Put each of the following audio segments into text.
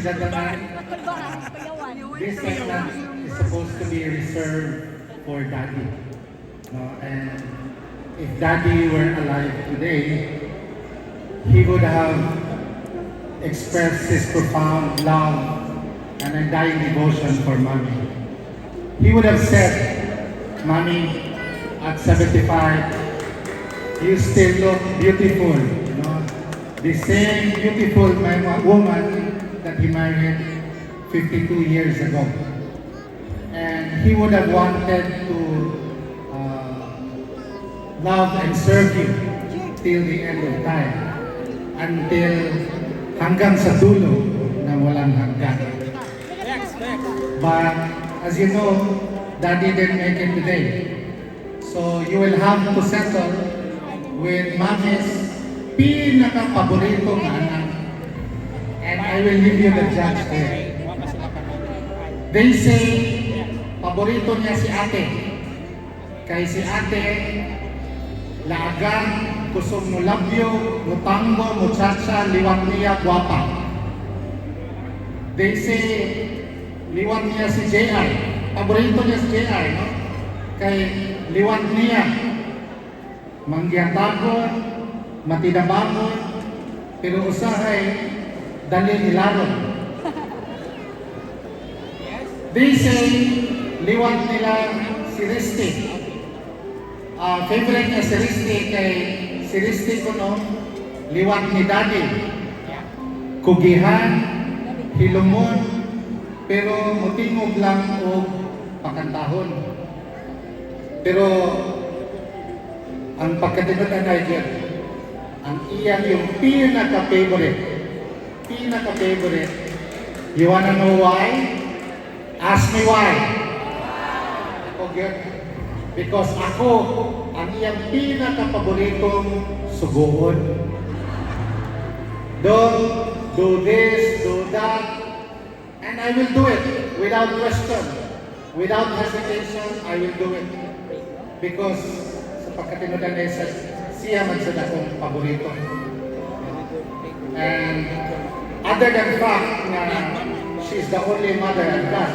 gentlemen, this segment is supposed to be reserved for Daddy. And if Daddy were alive today, he would have expressed his profound love and undying devotion for Mommy. He would have said, Mommy, at 75, you still look beautiful. The same beautiful woman that he married 52 years ago. And he would have wanted to love and serve you till the end of time. Until hanggang sa dulo na walang hanggan. But as you know, Daddy didn't make it today. So you will have to settle with Mommy's pinaka-paboritong anak. And I will leave you the judge there. They say, paborito niya si ate. Kay si ate, laagan, kusog mo labyo, mutango, muchacha, liwat niya, guwapa. They say, liwat niya si JR. Paborito niya si JR, no? Kay liwat niya, mangyatagon, matidabangon, pero usahay, dali nilaron. They say, liwat nila si Risti. Favorite niya si Risti kay si Risti ko no, liwat ni Daddy. Kugihan, hilumon, pero mutingog lang o pakantahon. Pero ang pagkatinutan ay dyan, ang iyang yung pinaka-favorite. You wanna know why? Ask me why. Okay. Because ako, ang iyang pinaka-paboritong sugoon. Don't do this, do that, and I will do it without question. Without hesitation, I will do it. Because sa pagkatinudan ay siya man sa akong paborito. And other than the fact na she's the only mother I've got,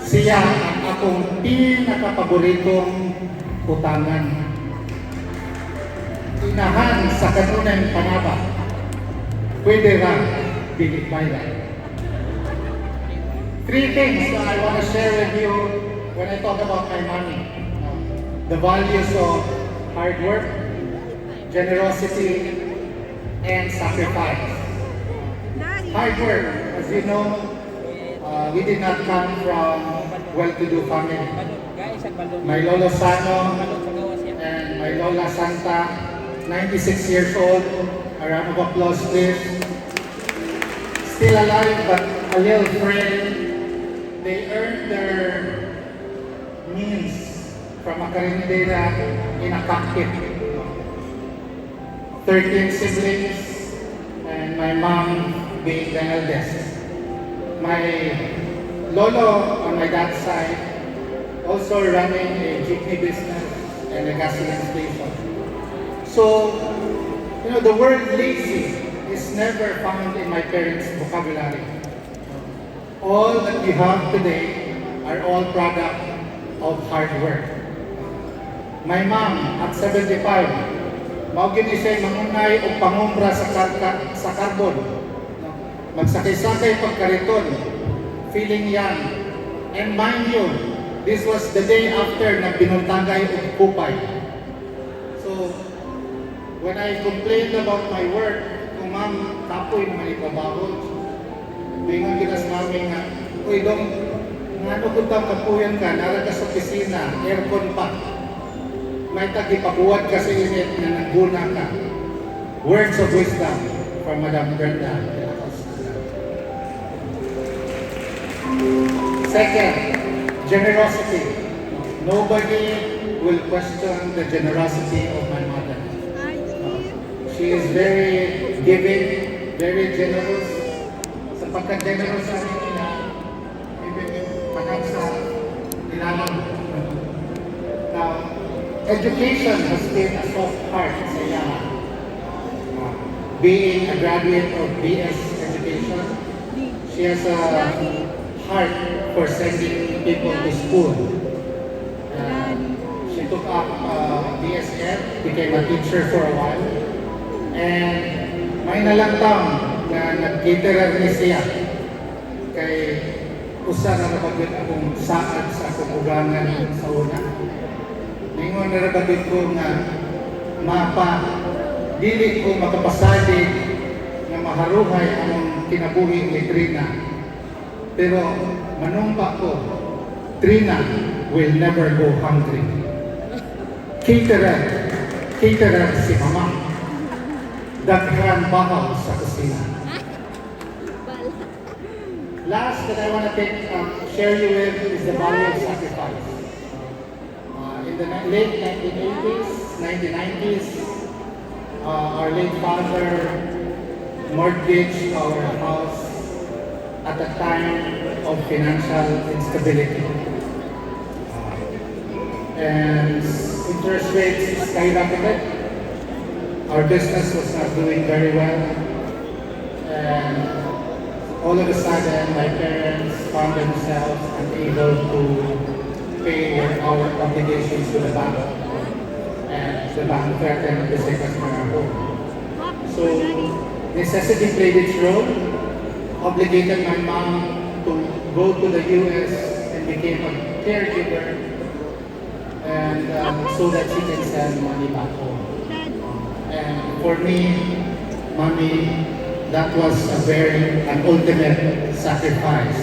siya ang akong pinaka-paboritong utangan. Inahan sa kanunang panaba, pwede ra, bilit bayra. Three things that I want to share with you when I talk about my mommy. The values of hard work, generosity, and sacrifice. Hard work, as you know, we did not come from well-to-do family. My Lolo Sano and my Lola Santa, 96 years old, a round of applause please. Still alive but a little frail. They earned their means from a carindera in a cockpit. 13 siblings, and my mom being the eldest. My lolo on my dad's side also running a jeepney business and a gasoline station. So, you know, the word lazy is never found in my parents' vocabulary. All that we have today are all product of hard work. My mom, at 75, maugin siya mangunay o pangumbra sa carbon. Magsakay-sakay pagkariton, feeling young. And mind you, this was the day after na binuntagay o kupay. So, when I complained about my work, kung ma'am, kapoy naman ikabaho. Bingon kita sa mami nga, uy dong, nga ano kung kapuyan ka, nara ka sa opisina, aircon pa. May tagipabuhat ka sa init na nagguna ka. Words of wisdom from Madam Brenda. Second, generosity. Nobody will question the generosity of my mother. She is very giving, very generous. Sa pagka-generous sa nila, panag sa nilalang. Now, education has been a soft part sa iya. Being a graduate of BS education, She has a heart for sending people to school. She took up BSF, became a teacher for a while. And may nalamtang na nag-caterer ni siya kay usa na nabagit akong saad sa akong ugangan sa una. Ningon na nabagit ko nga mapa, dili ko makapasadig nga maharuhay among kinabuhi ni Trina. Pero manumpa ko, Trina will never go hungry. Caterer si Mama. Daghan bahaw sa kusina. Last that I want to share you with is the value of sacrifice. In the late 1980s, 1990s, our late father mortgaged our house at a time of financial instability. And interest rates skyrocketed. Our business was not doing very well. And all of a sudden, my parents found themselves unable to pay our obligations to the bank. And the bank threatened to take us from our home. So necessity played its role, obligated my mom to go to the US and became a caregiver, and so that she can send money back home. And for me, Mommy, that was an ultimate sacrifice.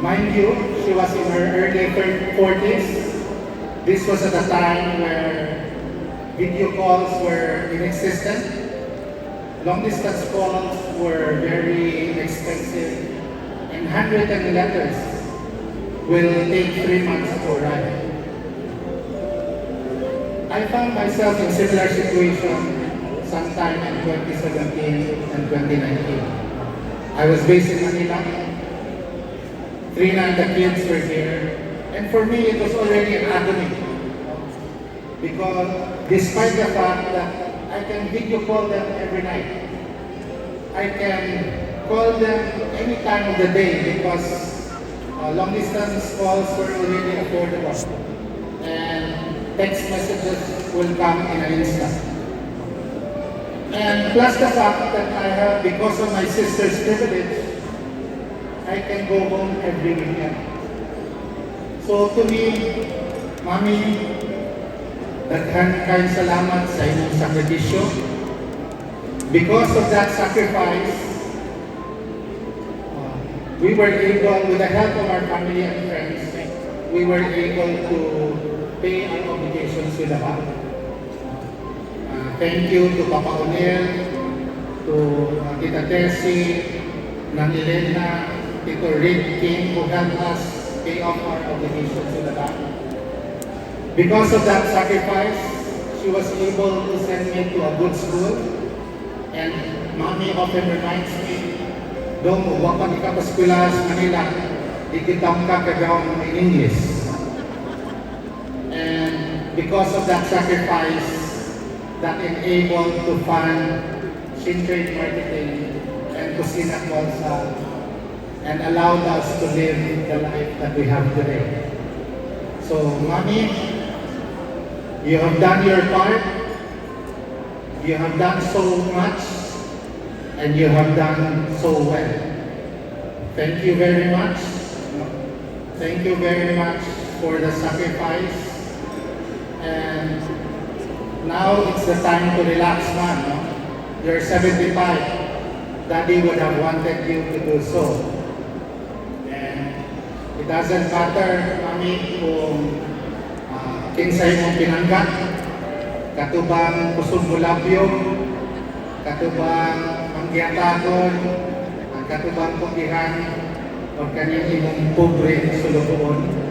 Mind you, she was in her early 40s. This was at a time where video calls were inexistent. Long distance calls were very expensive, and handwritten letters will take 3 months to arrive. I found myself in similar situation sometime in 2017 and 2019. I was based in Manila. Trina and the kids were here. And for me, it was already an agony. Because despite the fact that I can video call them every night, I can call them any time of the day because long distance calls were already affordable. And text messages will come in an instant. And plus the fact that I have, because of my sister's privilege, I can go home every weekend. So to me, Mommy, daghan kayong salamat sa inyong sakripisyo. Because of that sacrifice, we were able, with the help of our family and friends, we were able to pay our obligations to the bank. Thank you to Papa O'Neill, to Tita Tessie, Nang Elena, Tito Rick King, who helped us pay off our obligations to the bank. Because of that sacrifice, she was able to send me to a good school. And Mommy often reminds me, "Dong, huwag pa ka pa eskwela sa Manila, ikitang ka kagawang in English." And because of that sacrifice, that enabled to fund Shintrade Marketing and Kusina Kwalsa and allowed us to live the life that we have today. So, Mommy, you have done your part, you have done so much, and you have done so well. Thank you very much. Thank you very much for the sacrifice. And now it's the time to relax, man. No? You're 75. Daddy would have wanted you to do so. And it doesn't matter, Mommy, kung kinsay mong pinanggat, katubang kusog mo labyo, katubang mangyatagon, katubang pugihan, o kanyang imong pobre sulubuon.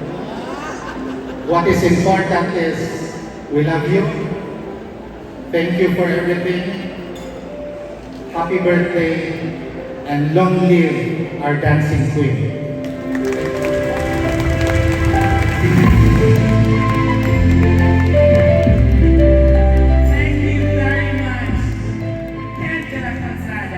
What is important is, we love you. Thank you for everything. Happy birthday, and long live our dancing queen. Thank you very much, Angela Gonzalez.